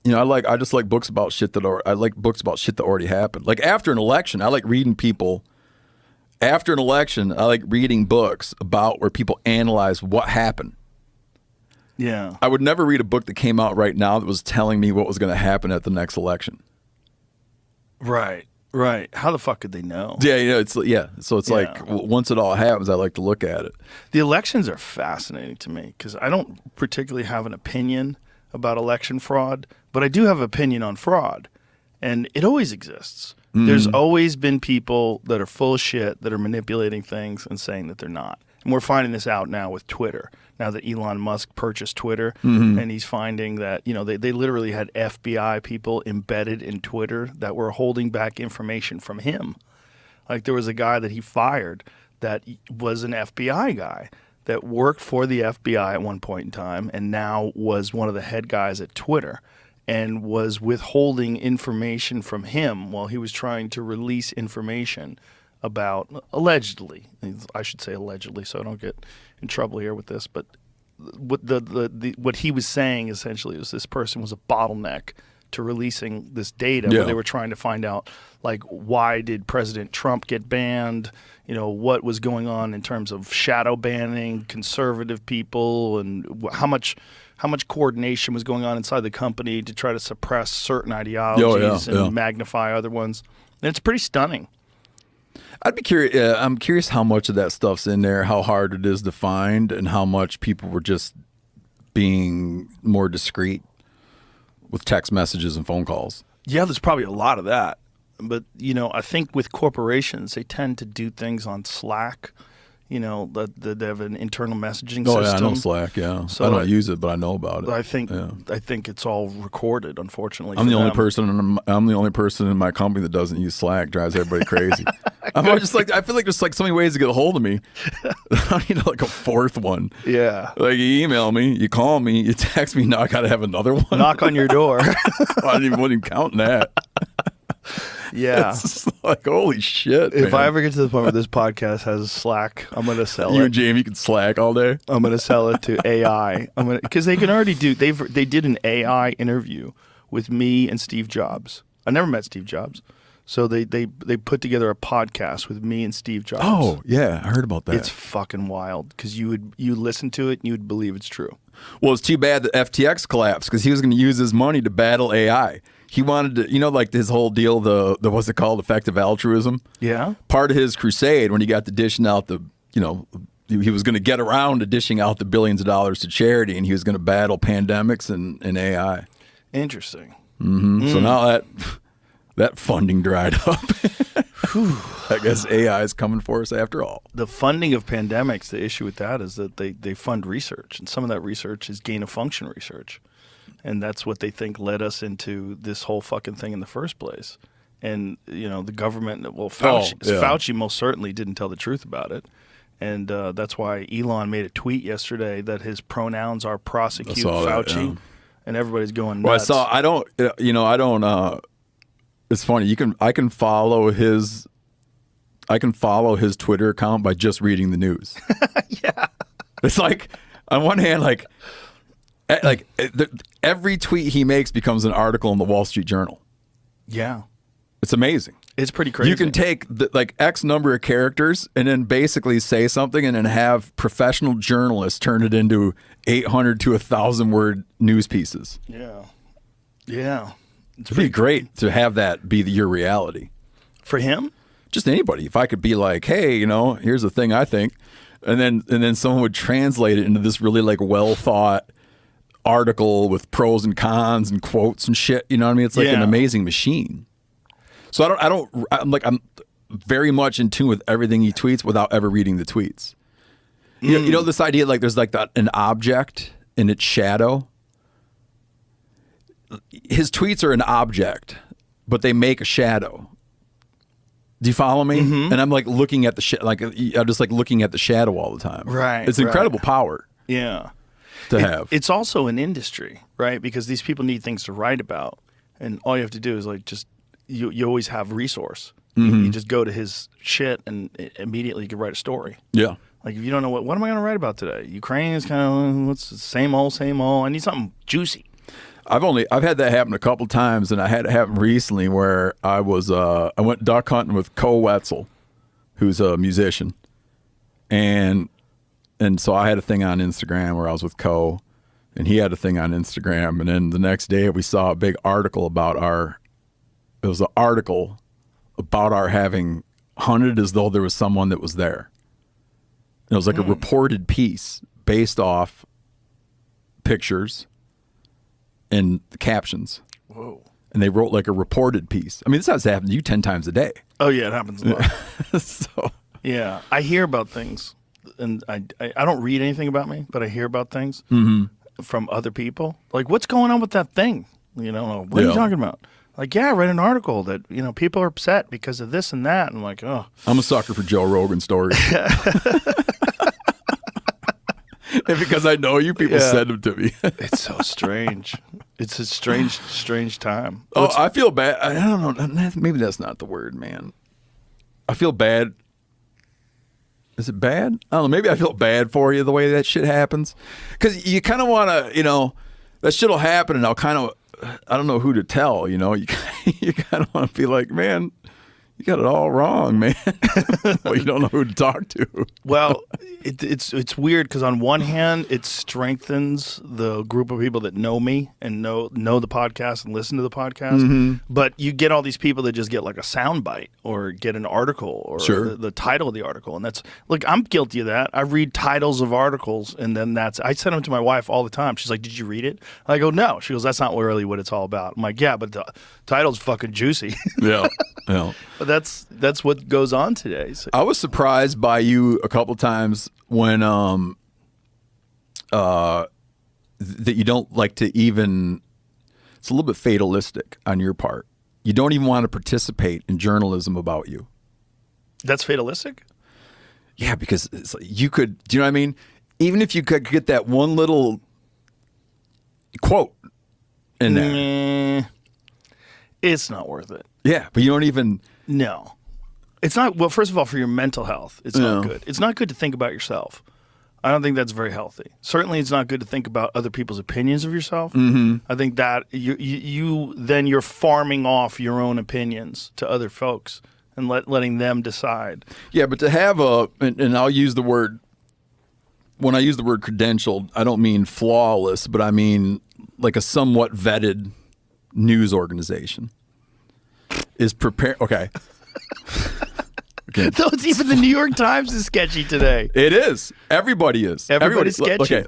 I just like books about shit that already happened. Like after an election, I like reading people. After an election, I like reading books about where people analyze what happened. Yeah. I would never read a book that came out right now that was telling me what was going to happen at the next election. Right. How the fuck could they know? Yeah, So it's like once it all happens, I like to look at it. The elections are fascinating to me because I don't particularly have an opinion about election fraud, but I do have an opinion on fraud, and it always exists. There's always been people that are full of shit that are manipulating things and saying that they're not. And we're finding this out now with Twitter. Now that Elon Musk purchased Twitter, and he's finding that, they literally had FBI people embedded in Twitter that were holding back information from him. Like there was a guy that he fired that was an FBI guy that worked for the FBI at one point in time and now was one of the head guys at Twitter and was withholding information from him while he was trying to release information about, allegedly, I should say allegedly so I don't get in trouble here with this, but what he was saying essentially was this person was a bottleneck to releasing this data where they were trying to find out, like, why did President Trump get banned, what was going on in terms of shadow banning conservative people and how much coordination was going on inside the company to try to suppress certain ideologies and magnify other ones. And it's pretty stunning. I'd be curious. I'm curious how much of that stuff's in there, how hard it is to find, and how much people were just being more discreet with text messages and phone calls. Yeah, there's probably a lot of that. But, I think with corporations, they tend to do things on Slack. They have an internal messaging system. Oh, yeah, I know Slack, yeah. So I don't use it, but I know about it. I think it's all recorded, unfortunately. I'm the only person in my company that doesn't use Slack. Drives everybody crazy. I'm just like, I feel like there's like so many ways to get a hold of me. I need like a fourth one. Yeah. Like you email me, you call me, you text me, now I got to have another one. Knock on your door. I didn't even count that. Yeah. It's like, holy shit, If man. I ever get to the point where this podcast has Slack, I'm going to sell it. You and Jamie can Slack all day. I'm going to sell it to AI. Because they can already they did an AI interview with me and Steve Jobs. I never met Steve Jobs. So they put together a podcast with me and Steve Jobs. Oh, yeah, I heard about that. It's fucking wild because you listen to it and you would believe it's true. Well, it's too bad that FTX collapsed because he was going to use his money to battle AI. He wanted to, like his whole deal, the what's it called, effective altruism. Yeah. Part of his crusade when he got to dishing out he was going to get around to dishing out the billions of dollars to charity, and he was going to battle pandemics and AI. Interesting. So now that funding dried up. I guess AI is coming for us after all. The funding of pandemics, the issue with that is that they fund research, and some of that research is gain-of-function research. And that's what they think led us into this whole fucking thing in the first place. And, the government, Fauci most certainly didn't tell the truth about it. And that's why Elon made a tweet yesterday that his pronouns are prosecute Fauci. That. And everybody's going nuts. Well, I don't, it's funny. I can follow his Twitter account by just reading the news. Yeah. It's like, on one hand, every tweet he makes becomes an article in the Wall Street Journal. Yeah. It's amazing. It's pretty crazy. You can take X number of characters and then basically say something and then have professional journalists turn it into 800 to 1,000 word news pieces. Yeah. Yeah. It'd be great to have that be your reality. For him? Just anybody. If I could be like, hey, here's the thing I think. And then someone would translate it into this really well thought article with pros and cons and quotes and shit. You know what I mean? It's like an amazing machine. So I'm very much in tune with everything he tweets without ever reading the tweets. You know this idea there's an object in its shadow. His tweets are an object, but they make a shadow. Do you follow me? Mm-hmm. And I'm looking at the I'm just looking at the shadow all the time. Right. It's incredible power. Yeah. To have. It's also an industry, right? Because these people need things to write about, and all you have to do is just you always have resource. You just go to his shit and immediately you can write a story. Yeah. If you don't know what am I going to write about today? Ukraine is kind of what's the same old. I need something juicy. I've had that happen a couple times, and I had it happen recently where I went duck hunting with Co Wetzel, who's a musician, and so I had a thing on Instagram where I was with Co, and he had a thing on Instagram, and then the next day we saw a big article about our having hunted as though there was someone that was there. It was like a reported piece based off pictures and the captions. Whoa. And they wrote like a reported piece. I mean, this has happened to you 10 times a day. Oh, yeah, it happens a lot. So Yeah, I hear about things, and I don't read anything about me, but I hear about things from other people. Like, what's going on with that thing? You know, what are you talking about? Like, yeah, I read an article that, people are upset because of this and that. And I'm like, oh. I'm a sucker for Joe Rogan stories. And because I know you, people send them to me. It's so strange. It's a strange time. Oh, I feel bad. I don't know. Maybe that's not the word, man. I feel bad. Is it bad? I don't know. Maybe I feel bad for you the way that shit happens. Because you kind of want to, that shit will happen and I'll kind of, I don't know who to tell, you kind of want to be like, man, you got it all wrong, man. Well, you don't know who to talk to. Well, it's weird because on one hand, it strengthens the group of people that know me and know the podcast and listen to the podcast. But you get all these people that just get like a soundbite or get an article or the title of the article. And look, I'm guilty of that. I read titles of articles and then I send them to my wife all the time. She's like, did you read it? I go, no. She goes, that's not really what it's all about. I'm like, yeah, but the title's fucking juicy. Yeah. But that's what goes on today. So. I was surprised by you a couple times when that you don't like to even. It's a little bit fatalistic on your part. You don't even want to participate in journalism about you. That's fatalistic? Yeah, because it's like you could. Do you know what I mean? Even if you could get that one little quote in there, it's not worth it. Yeah, but you don't even. No. It's not. Well, first of all, for your mental health, it's not good. It's not good to think about yourself. I don't think that's very healthy. Certainly, it's not good to think about other people's opinions of yourself. I think that you're farming off your own opinions to other folks and letting them decide. Yeah, but to have and I'll use the word, when I use the word credentialed, I don't mean flawless, but I mean like a somewhat vetted news organization is prepared. Okay. Even the New York Times is sketchy today. It is. Everybody is. Everybody's sketchy. Okay.